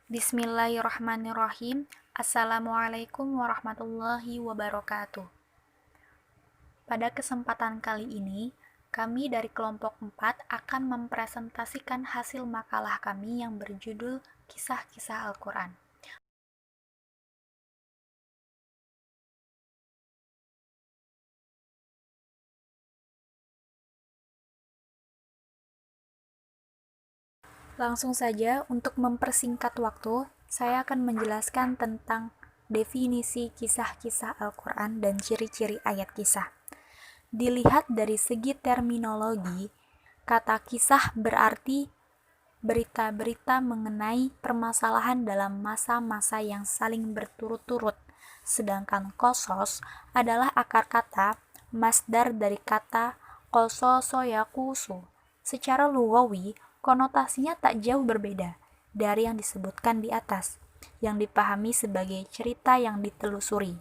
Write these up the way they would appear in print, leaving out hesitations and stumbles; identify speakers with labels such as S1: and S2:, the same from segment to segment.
S1: Bismillahirrahmanirrahim. Assalamualaikum warahmatullahi wabarakatuh. Pada kesempatan kali ini, kami dari kelompok 4 akan mempresentasikan hasil makalah kami yang berjudul Kisah-Kisah Al-Quran. Langsung saja, untuk mempersingkat waktu, saya akan menjelaskan tentang definisi kisah-kisah Al-Quran dan ciri-ciri ayat kisah. Dilihat dari segi terminologi, kata kisah berarti berita-berita mengenai permasalahan dalam masa-masa yang saling berturut-turut, sedangkan kosos adalah akar kata masdar dari kata kososo yakusu. Secara lugawi, konotasinya tak jauh berbeda dari yang disebutkan di atas, yang dipahami sebagai cerita yang ditelusuri.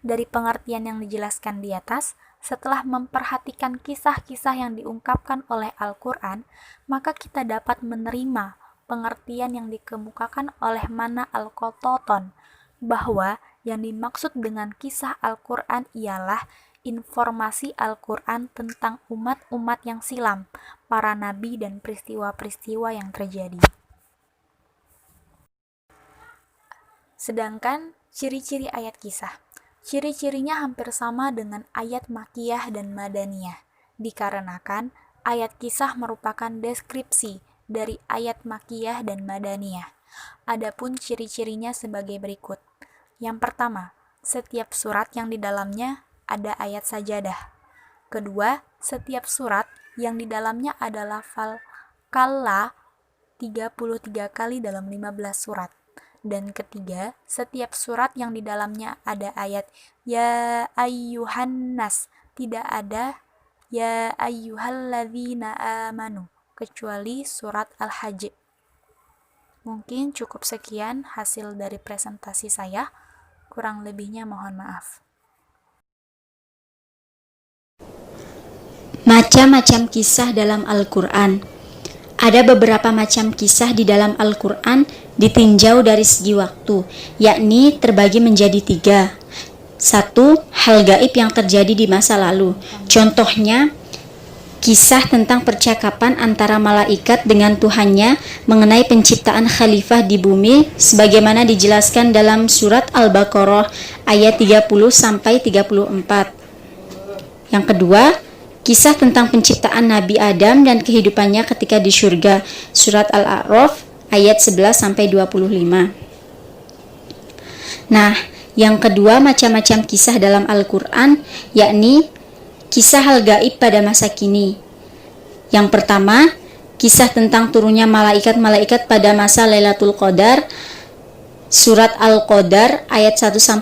S1: Dari pengertian yang dijelaskan di atas, setelah memperhatikan kisah-kisah yang diungkapkan oleh Al-Quran, maka kita dapat menerima pengertian yang dikemukakan oleh Mana Al-Qattan, bahwa yang dimaksud dengan kisah Al-Quran ialah informasi Al-Quran tentang umat-umat yang silam, para nabi dan peristiwa-peristiwa yang terjadi. Sedangkan ciri-ciri ayat kisah. Ciri-cirinya hampir sama dengan ayat Makkiyah dan Madaniyah, dikarenakan ayat kisah merupakan deskripsi dari ayat Makkiyah dan Madaniyah. Adapun ciri-cirinya sebagai berikut. Yang pertama, setiap surat yang di dalamnya ada ayat sajadah. Kedua, setiap surat yang di dalamnya ada lafal kalla 33 kali dalam 15 surat. Dan ketiga, setiap surat yang di dalamnya ada ayat ya ayyuhan nas, tidak ada ya ayyuhalladzina amanu, kecuali surat Al-Hajj. Mungkin cukup sekian hasil dari presentasi saya, kurang lebihnya mohon maaf.
S2: Macam-macam kisah dalam Al-Quran. Ada beberapa macam kisah di dalam Al-Quran ditinjau dari segi waktu, yakni terbagi menjadi 3. 1. Hal gaib yang terjadi di masa lalu. Contohnya, kisah tentang percakapan antara malaikat dengan Tuhannya mengenai penciptaan khalifah di bumi sebagaimana dijelaskan dalam surat Al-Baqarah ayat 30-34. Yang kedua, kisah tentang penciptaan Nabi Adam dan kehidupannya ketika di surga, surat Al-A'raf ayat 11-25. Nah, yang kedua macam-macam kisah dalam Al-Quran, yakni kisah hal gaib pada masa kini. Yang pertama, kisah tentang turunnya malaikat-malaikat pada masa Lailatul Qadar, surat Al-Qadar ayat 1-5.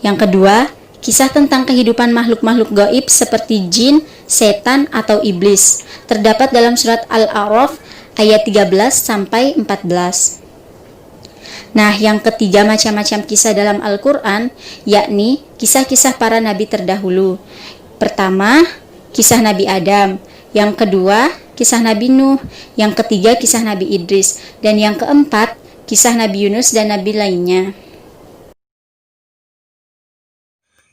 S2: Yang kedua, kisah tentang kehidupan makhluk-makhluk gaib seperti jin, setan, atau iblis terdapat dalam surat Al-A'raf ayat 13-14. Nah, yang ketiga macam-macam kisah dalam Al-Quran, yakni kisah-kisah para nabi terdahulu. Pertama, kisah Nabi Adam. Yang kedua, kisah Nabi Nuh. Yang ketiga, kisah Nabi Idris. Dan yang keempat, kisah Nabi Yunus dan nabi lainnya.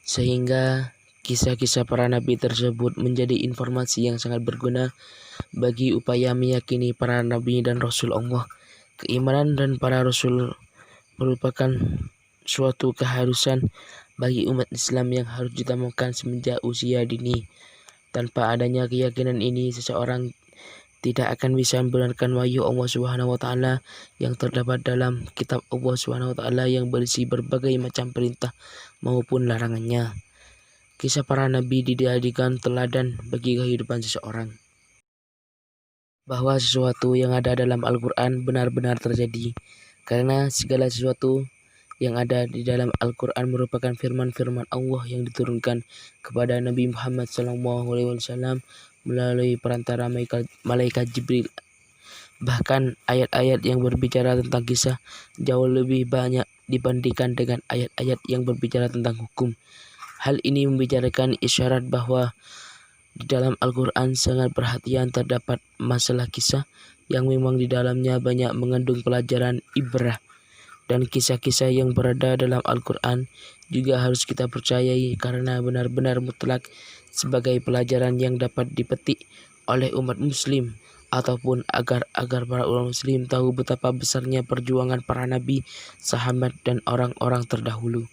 S3: Sehingga kisah-kisah para nabi tersebut menjadi informasi yang sangat berguna bagi upaya meyakini para nabi dan rasul Allah. Keimanan dan para rasul merupakan suatu keharusan bagi umat Islam yang harus ditambahkan semenjak usia dini. Tanpa adanya keyakinan ini, seseorang tidak akan bisa membenarkan wahyu Allah Subhanahu wa taala yang terdapat dalam kitab Allah Subhanahu wa taala yang berisi berbagai macam perintah maupun larangannya. Kisah para nabi dijadikan teladan bagi kehidupan seseorang, bahwa sesuatu yang ada dalam Al-Quran benar-benar terjadi, karena segala sesuatu yang ada di dalam Al-Quran merupakan firman-firman Allah yang diturunkan kepada Nabi Muhammad SAW melalui perantara malaikat Jibril. Bahkan ayat-ayat yang berbicara tentang kisah jauh lebih banyak dibandingkan dengan ayat-ayat yang berbicara tentang hukum. Hal ini membicarakan isyarat bahwa di dalam Al-Quran sangat perhatian terdapat masalah kisah yang memang di dalamnya banyak mengandung pelajaran ibrah. Dan kisah-kisah yang berada dalam Al-Quran juga harus kita percayai karena benar-benar mutlak sebagai pelajaran yang dapat dipetik oleh umat muslim, ataupun agar para ulama muslim tahu betapa besarnya perjuangan para nabi, sahabat, dan orang-orang terdahulu.